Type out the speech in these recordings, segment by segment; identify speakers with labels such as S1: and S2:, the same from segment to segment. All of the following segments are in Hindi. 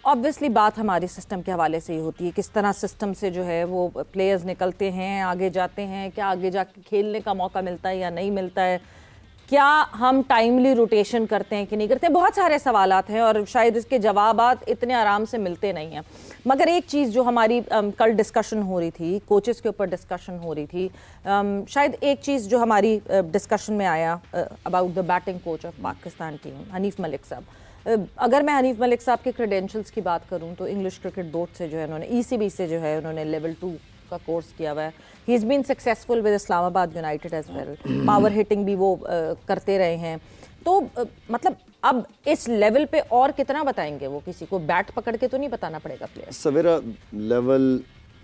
S1: ऑब्वियसली बात हमारे सिस्टम के हवाले से ही होती है, किस तरह सिस्टम से जो है वो प्लेयर्स निकलते हैं, आगे जाते हैं, क्या आगे जाके खेलने का मौका मिलता है या नहीं मिलता है, क्या हम टाइमली रोटेशन करते हैं कि नहीं करते हैं, बहुत सारे सवालात हैं और शायद इसके जवाबात इतने आराम से मिलते नहीं हैं। मगर एक चीज़ जो हमारी कल डिस्कशन हो रही थी, कोचेस के ऊपर डिस्कशन हो रही थी, शायद एक चीज़ जो हमारी डिस्कशन में आया about the batting coach of Pakistan team, Hanif Malik साहब। अगर मैं हनीफ मलिक साहब के क्रेडेंशियल्स की बात करूं तो इंग्लिश क्रिकेट बोर्ड से जो है उन्होंने ECB से जो है उन्होंने लेवल 2 का कोर्स किया हुआ है। He is been successful with Islamabad United as well, power hitting भी वो करते रहे हैं। तो मतलब अब इस लेवल पे और कितना बताएंगे वो, किसी को बैट पकड़ के तो नहीं बताना पड़ेगा प्लेयर।
S2: सवेरा लेवल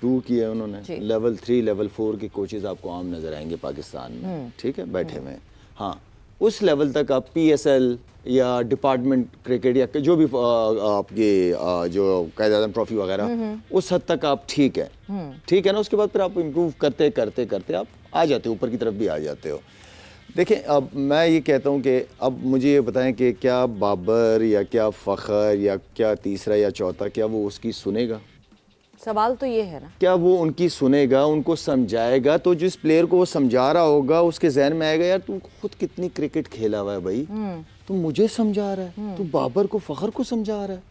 S2: 2 की है उन्होंने, लेवल 3 लेवल 4 के कोचेज आपको आम नजर आएंगे पाकिस्तान में, ठीक है, बैठे हुए। हाँ, उस लेवल तक आप PSL या डिपार्टमेंट क्रिकेट या जो भी आपके जो कायद-ए-आज़म ट्रॉफी वगैरह, उस हद तक आप ठीक है, ठीक है ना। उसके बाद फिर आप इम्प्रूव करते करते करते आप आ जाते हो, ऊपर की तरफ भी आ जाते हो। देखिए, अब मैं ये कहता हूँ कि अब मुझे ये बताएं कि क्या बाबर या क्या फ़खर या क्या तीसरा या चौथा, क्या वो उसकी सुनेगा?
S1: सवाल तो ये है ना,
S2: क्या वो उनकी सुनेगा, उनको समझाएगा? तो जिस प्लेयर को वो समझा रहा होगा उसके जहन में आएगा, यार तू खुद कितनी क्रिकेट खेला हुआ है भाई, तू मुझे समझा रहा है, तू बाबर को फ़खर को समझा रहा है,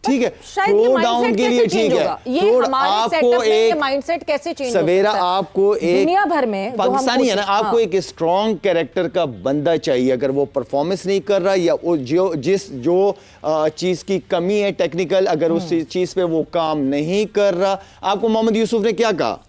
S2: ठीक है, थ्रो डाउन के लिए ठीक है।
S1: ये हमारे सेटअप में ये माइंडसेट कैसे चेंज होता है?
S2: सवेरा आपको एक
S1: दुनिया भर में
S2: पाकिस्तानी है ना, आपको एक स्ट्रॉन्ग कैरेक्टर का बंदा चाहिए। अगर वो परफॉर्मेंस नहीं कर रहा या वो जो चीज की कमी है टेक्निकल, अगर उस चीज पे वो काम नहीं कर रहा, आपको मोहम्मद यूसुफ ने क्या कहा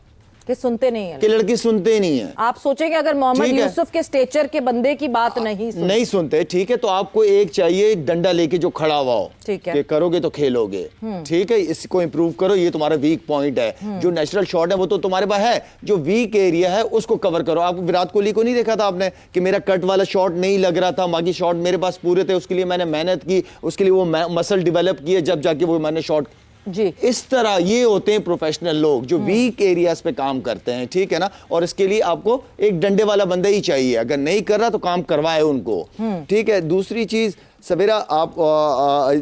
S1: कि सुनते नहीं है,
S2: कि लड़की सुनते नहीं है।
S1: आप सोचेंगे अगर मोहम्मद यूसुफ के स्टेचर के बंदे की बात नहीं
S2: सुनते, ठीक है, तो आपको एक चाहिए डंडा लेके जो खड़ा हुआ हो,
S1: ठीक है,
S2: कि करोगे तो खेलोगे, ठीक है, इसको इंप्रूव करो, ये तुम्हारा वीक पॉइंट है। जो नेचुरल शॉट है वो तो तुम्हारे पास है, जो वीक एरिया है उसको कवर करो। आप विराट कोहली को नहीं देखा था आपने कि मेरा कट वाला शॉट नहीं लग रहा था, बाकी शॉट मेरे पास पूरे थे, उसके लिए मैंने मेहनत की, उसके लिए वो मसल डेवलप किए, जब जाके वो मैंने शॉट
S1: जी।
S2: इस तरह ये होते हैं प्रोफेशनल लोग जो वीक एरियाज पे काम करते हैं, ठीक है ना। और इसके लिए आपको एक डंडे वाला बंदा ही चाहिए, अगर नहीं कर रहा तो काम करवाए उनको, ठीक है। दूसरी चीज सवेरा, आप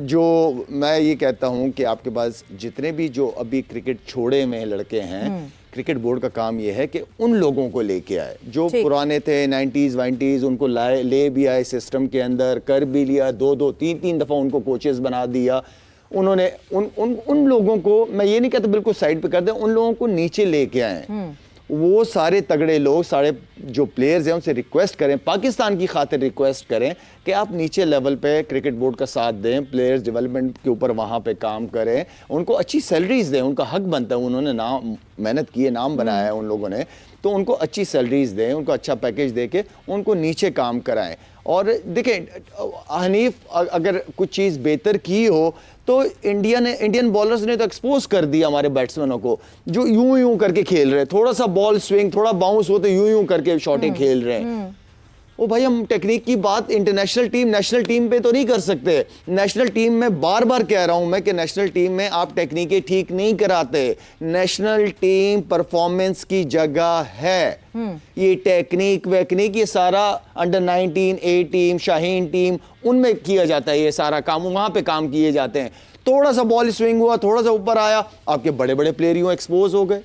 S2: जो मैं ये कहता हूं कि आपके पास जितने भी जो अभी क्रिकेट छोड़े में लड़के हैं, क्रिकेट बोर्ड का काम यह है कि उन लोगों को लेके आए जो पुराने थे 90s 90s, उनको ले भी आए सिस्टम के अंदर, कर भी लिया, 2-2 3-3 दफा उनको कोचेस बना दिया उन्होंने। उन लोगों को मैं ये नहीं कहता बिल्कुल साइड पे कर दें, उन लोगों को नीचे लेके आए। वो सारे तगड़े लोग, सारे जो प्लेयर्स हैं, उनसे रिक्वेस्ट करें, पाकिस्तान की खातिर रिक्वेस्ट करें कि आप नीचे लेवल पे क्रिकेट बोर्ड का साथ दें, प्लेयर्स डेवलपमेंट के ऊपर वहाँ पे काम करें, उनको अच्छी सैलरीज दें, उनका हक बनता है, उन्होंने नाम मेहनत की है, नाम बनाया है उन लोगों ने, तो उनको अच्छी सैलरीज दें, उनको अच्छा पैकेज दे के उनको नीचे काम कराएं। और देखें, हनीफ अगर कुछ चीज़ बेहतर की हो तो इंडियन बॉलर्स ने तो एक्सपोज कर दिया हमारे बैट्समैनों को, जो यूं करके खेल रहे हैं, थोड़ा सा बॉल स्विंग, थोड़ा बाउंस हो तो यूं करके शॉटिंग खेल रहे हैं। ओ भाई, हम टेक्निक की बात इंटरनेशनल टीम, नेशनल टीम पे तो नहीं कर सकते। नेशनल टीम में बार बार कह रहा हूं मैं कि नेशनल टीम में आप टेक्निकें ठीक नहीं कराते। नेशनल टीम परफॉर्मेंस की जगह है, ये टेक्निक वेक्निक ये सारा under 19 A team, Shaheen team, उनमें किया जाता है, ये सारा काम वहां पे काम किए जाते हैं। थोड़ा सा बॉल स्विंग हुआ, थोड़ा सा ऊपर आया, आपके बड़े बड़े प्लेयर यूं एक्सपोज हो गए।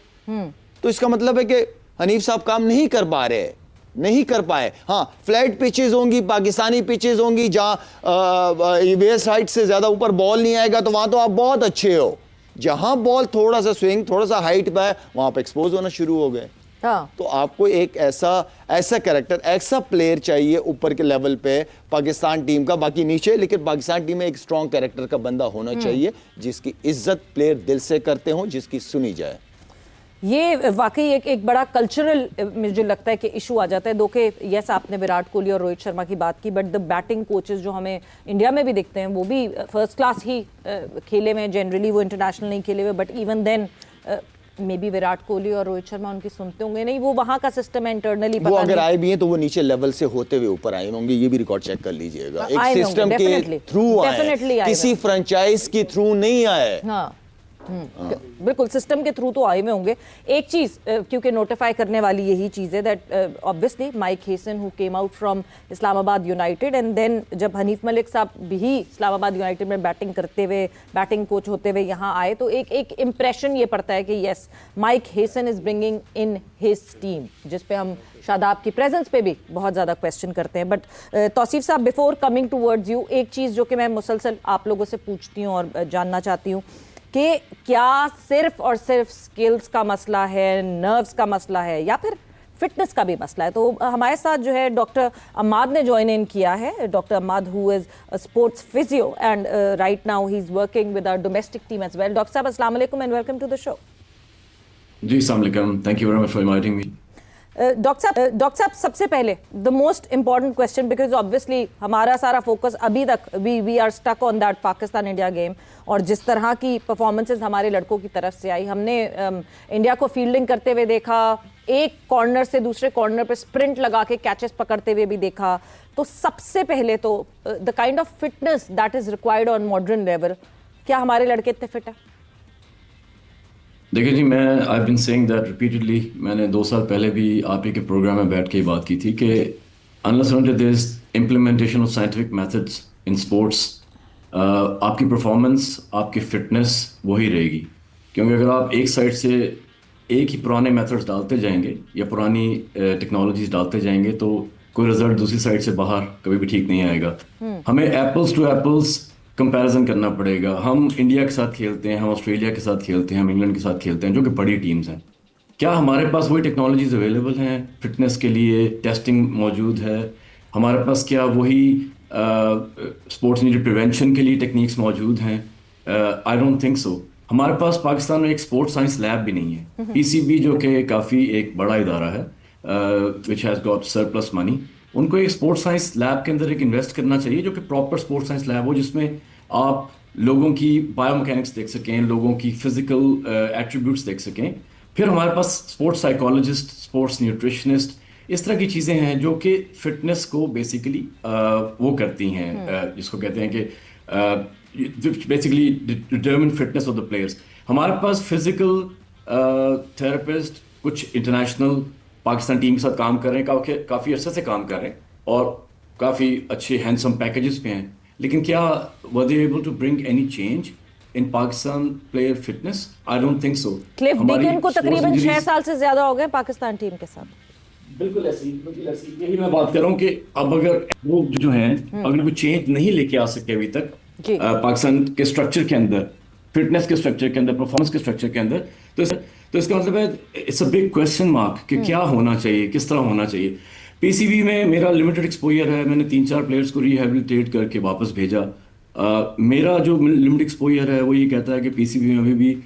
S2: तो इसका मतलब है कि हनीफ साहब काम नहीं कर पा रहे, नहीं कर पाए। हाँ, फ्लैट पिचेस होंगी, पाकिस्तानी पिचेस होंगी, जहां वेस्ट हाइट से ज्यादा ऊपर बॉल नहीं आएगा, तो वहां तो आप बहुत अच्छे हो। जहां बॉल थोड़ा सा स्विंग, थोड़ा सा हाइट पे है, वहां पे एक्सपोज होना शुरू हो गए। तो आपको एक ऐसा कैरेक्टर, ऐसा प्लेयर चाहिए ऊपर के लेवल पे पाकिस्तान टीम का, बाकी नीचे, लेकिन पाकिस्तान टीम में एक स्ट्रॉन्ग कैरेक्टर का बंदा होना चाहिए, जिसकी इज्जत प्लेयर दिल से करते हो, जिसकी सुनी जाए।
S1: ये वाकई एक बड़ा कल्चरल मुझे लगता है कि इशू आ जाता है। दो के यस, आपने विराट कोहली और रोहित शर्मा की बात की, बट द बैटिंग कोचेस जो हमें इंडिया में भी दिखते हैं वो भी फर्स्ट क्लास ही खेले हुए, जनरली वो इंटरनेशनल नहीं खेले हुए, but even then may be Virat Kohli और रोहित शर्मा उनकी सुनते होंगे नहीं, वो वहाँ का सिस्टम है इंटरनली,
S2: वो अगर आए भी हैं तो वो नीचे लेवल से होते हुए ऊपर आए होंगे, ये भी रिकॉर्ड चेक कर लीजिएगा। एक सिस्टम के थ्रू आए, किसी फ्रेंचाइज के थ्रू नहीं आए।
S1: बिल्कुल सिस्टम के थ्रू तो आए हुए होंगे। एक चीज क्योंकि नोटिफाई करने वाली यही चीज है that obviously Mike Hesson who came out from Islamabad United and then जब हनीफ मलिक साहब भी इस्लामाबाद यूनाइटेड में बैटिंग करते हुए बैटिंग कोच होते हुए यहाँ आए तो एक इंप्रेशन ये पड़ता है कि yes Mike Hesson is bringing in his team, जिस पे हम शादाब की प्रेजेंस पे भी बहुत ज़्यादा क्वेश्चन करते हैं। बट तौसीफ साहब बिफोर कमिंग टूवर्ड्स यू एक चीज़ जो कि मैं मुसलसल आप लोगों से पूछती हूँ और जानना चाहती हूँ कि क्या सिर्फ और सिर्फ स्किल्स का मसला है, नर्व्स का मसला है या फिर फिटनेस का भी मसला है? तो हमारे साथ जो है डॉक्टर अम्माद ने ज्वाइन इन किया है। Doctor Ammad who is a sports physio and right now he is working with our domestic team as well. Doctor साहब अस्सलाम वालेकुम and welcome to the show.
S3: जी अस्सलाम वालेकुम, thank you very much for inviting me.
S1: Doctor साहब सबसे पहले the most important question because obviously हमारा सारा फोकस अभी तक we are stuck on that Pakistan India game और जिस तरह की परफॉर्मेंसेस हमारे लड़कों की तरफ से आई, हमने इंडिया को फील्डिंग करते हुए देखा, एक कॉर्नर से दूसरे कॉर्नर पे स्प्रिंट लगा के कैचेस पकड़ते हुए भी देखा। तो सबसे पहले तो the kind of fitness that is required on modern level, क्या हमारे लड़के इतने फिट है?
S3: देखिए जी, मैं I been saying that repeatedly. मैंने 2 साल पहले भी आप ही के प्रोग्राम में बैठ के बात की थी कि unless until there is implementation of scientific methods in sports, आपकी परफॉर्मेंस, आपकी फिटनेस वही रहेगी। क्योंकि अगर आप एक साइड से एक ही पुराने मेथड्स डालते जाएंगे या पुरानी टेक्नोलॉजीज डालते जाएंगे तो कोई रिजल्ट दूसरी साइड से बाहर कभी भी ठीक नहीं आएगा। हमें एप्पल्स टू एप्पल्स कंपैरिजन करना पड़ेगा। हम इंडिया के साथ खेलते हैं, हम ऑस्ट्रेलिया के साथ खेलते हैं, हम इंग्लैंड के साथ खेलते हैं जो कि बड़ी टीम्स हैं। क्या हमारे पास वही टेक्नोलॉजीज अवेलेबल हैं फिटनेस के लिए? टेस्टिंग मौजूद है हमारे पास? क्या वही स्पोर्ट्स इंजरी प्रिवेंशन के लिए टेक्निक्स मौजूद हैं? आई डोंट थिंक सो। हमारे पास पाकिस्तान में एक स्पोर्ट्स साइंस लैब भी नहीं है। पीसीबी जो कि काफ़ी एक बड़ा इदारा है which has got surplus money, उनको एक स्पोर्ट्स साइंस लैब के अंदर एक इन्वेस्ट करना चाहिए जो कि प्रॉपर स्पोर्ट्स साइंस लैब हो, जिसमें आप लोगों की बायोमैकेनिक्स देख सकें, लोगों की फिजिकल एट्रीब्यूट्स देख सकें। फिर हमारे पास स्पोर्ट्स साइकोलॉजिस्ट, स्पोर्ट्स न्यूट्रिशनिस्ट, इस तरह की चीज़ें हैं जो कि फिटनेस को बेसिकली वो करती हैं, जिसको कहते हैं कि basically determine fitness of the players. हमारे पास फिजिकल थेरेपिस्ट कुछ इंटरनेशनल पाकिस्तान टीम के साथ काम कर रहे हैं, काफ़ी अरसे से काम कर रहे हैं और काफ़ी अच्छे हैंडसम पैकेजेस पे हैं। लेकिन क्या were they able to bring any change in Pakistan player fitness? I don't think so.
S1: Cliff Deacon को तकरीबन 6 साल से ज्यादा हो गए पाकिस्तान टीम के साथ।
S3: बिल्कुल ऐसी यही मैं बात कर रहा हूँ कि अब अगर वो जो हैं अगर कोई चेंज नहीं लेके आ सके अभी तक पाकिस्तान के स्ट्रक्चर के अंदर, फिटनेस के स्ट्रक्चर के अंदर, परफॉर्मेंस के स्ट्रक्चर के अंदर, तो इसका मतलब है it's a big question mark कि क्या होना चाहिए, किस तरह होना चाहिए। पीसीबी में मेरा लिमिटेड एक्सपोजर है, मैंने 3-4 प्लेयर्स को रिहेबिलिटेट करके वापस भेजा। मेरा जो लिमिटेड एक्सपोजर है वो ये कहता है कि पीसीबी में अभी भी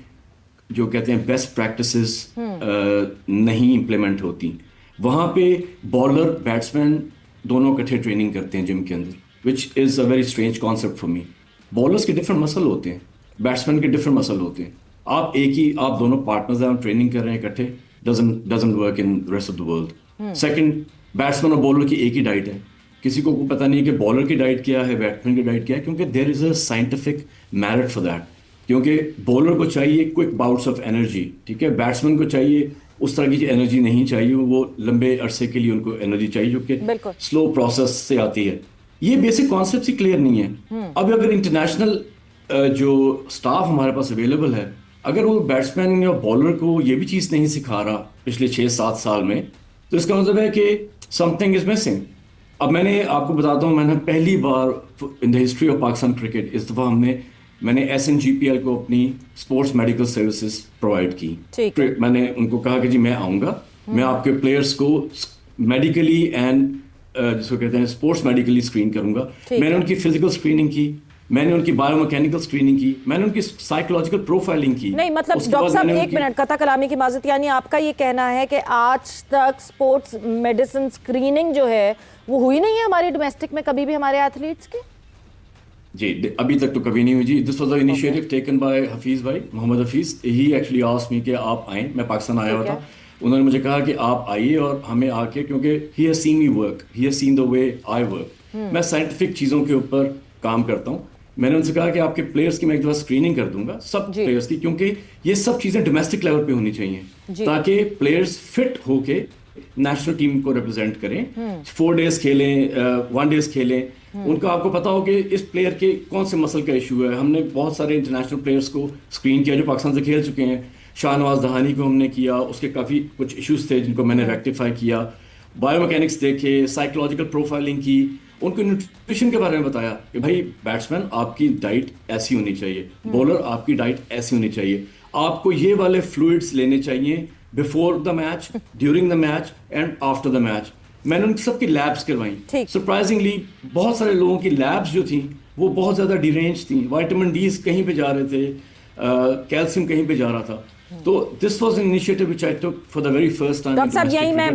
S3: जो कहते हैं बेस्ट प्रैक्टिसेस नहीं इम्प्लीमेंट होती। वहाँ पे बॉलर बैट्समैन दोनों इकट्ठे ट्रेनिंग करते हैं जिम के अंदर, which is a very strange concept for me. Bowlers के डिफरेंट मसल होते हैं, बैट्समैन के डिफरेंट मसल होते हैं। आप दोनों पार्टनर्स हैं, ट्रेनिंग कर रहे हैं इकट्ठे, doesn't work in rest of the world. Second, batsman और बॉलर की एक ही डाइट है, किसी को पता नहीं कि बॉलर की डाइट क्या है, बैट्समैन की डाइट क्या है, क्योंकि there is a scientific merit for that. क्योंकि बॉलर को चाहिए क्विक बाउट्स ऑफ एनर्जी, ठीक है, बैट्समैन को चाहिए उस तरह की एनर्जी नहीं चाहिए, वो लंबे अरसे के लिए उनको एनर्जी चाहिए जो कि स्लो प्रोसेस से आती है। ये बेसिक कॉन्सेप्ट ही क्लियर नहीं है। अब अगर इंटरनेशनल जो स्टाफ हमारे पास अवेलेबल है, अगर वो बैट्समैन या बॉलर को ये भी चीज़ नहीं सिखा रहा पिछले 6-7 साल में, तो इसका मतलब है कि समथिंग इज मिसिंग। अब मैंने आपको बताता हूँ, मैंने पहली बार in the history of Pakistan cricket इस दफ़ा मैंने SNGPL को अपनी स्पोर्ट्स मेडिकल सर्विसेज प्रोवाइड की। मैंने उनको कहा कि जी मैं आऊँगा, मैं आपके प्लेयर्स को मेडिकली एंड जिसको कहते हैं स्पोर्ट्स मेडिकली स्क्रीन करूँगा। मैंने उनकी फिजिकल स्क्रीनिंग की, मैंने उनकी बायोमैकेनिकल स्क्रीनिंग की, मैंने उनकी साइकोलॉजिकल प्रोफाइलिंग की।
S1: नहीं मतलब डॉक्टर साहब एक मिनट, कथा कलामी की माजरत, यानी आपका ये कहना है कि आज तक स्पोर्ट्स मेडिसिन स्क्रीनिंग जो है वो हुई नहीं है हमारे डोमेस्टिक में कभी भी हमारे एथलीट्स की?
S3: जी अभी तक तो कभी नहीं हुई जी। This was the initiative taken by Hafeez भाई, Mohammad Hafeez. He actually asked me कि आप आएँ, मैं पाकिस्तान आया हुआ था, उन्होंने मुझे कहा कि आप आइए और हमें आके, क्योंकि he has seen me work, he has seen the way I work. मैं साइंटिफिक चीज़ों के ऊपर काम करता हूँ। मैंने उनसे कहा कि आपके प्लेयर्स की मैं एक दफा स्क्रीनिंग कर दूंगा सब
S1: जी।
S3: प्लेयर्स की, क्योंकि ये सब चीजें डोमेस्टिक लेवल पे होनी चाहिए
S1: जी।
S3: ताकि प्लेयर्स फिट होके नेशनल टीम को रिप्रेजेंट करें, 4 डेज खेलें, 1 डेज खेलें। उनका आपको पता हो कि इस प्लेयर के कौन से मसल का इशू है। हमने बहुत सारे इंटरनेशनल प्लेयर्स को स्क्रीन किया जो पाकिस्तान से खेल चुके हैं। शाहनवाज दहानी को हमने किया, उसके काफ़ी कुछ इश्यूज थे जिनको मैंने रेक्टिफाई किया। बायोमैकेनिक्स देखे, साइकोलॉजिकल प्रोफाइलिंग की, उनको न्यूट्रिशन के बारे में बताया कि भाई बैट्समैन आपकी डाइट ऐसी होनी चाहिए, बॉलर आपकी डाइट ऐसी होनी चाहिए, आपको ये वाले फ्लूइड्स लेने चाहिए before the match, during the match and after the match. मैंने उन सबकी लैब्स करवाई।
S1: ठीक।
S3: सरप्राइजिंगली बहुत सारे लोगों की लैब्स जो थी वो बहुत ज़्यादा डिरेंज थी, विटामिन डी कहीं पे जा रहे थे, कैल्शियम कहीं पे जा रहा था। तो this was an initiative which I took for the very first time.
S1: Doctor साहब, यही मैं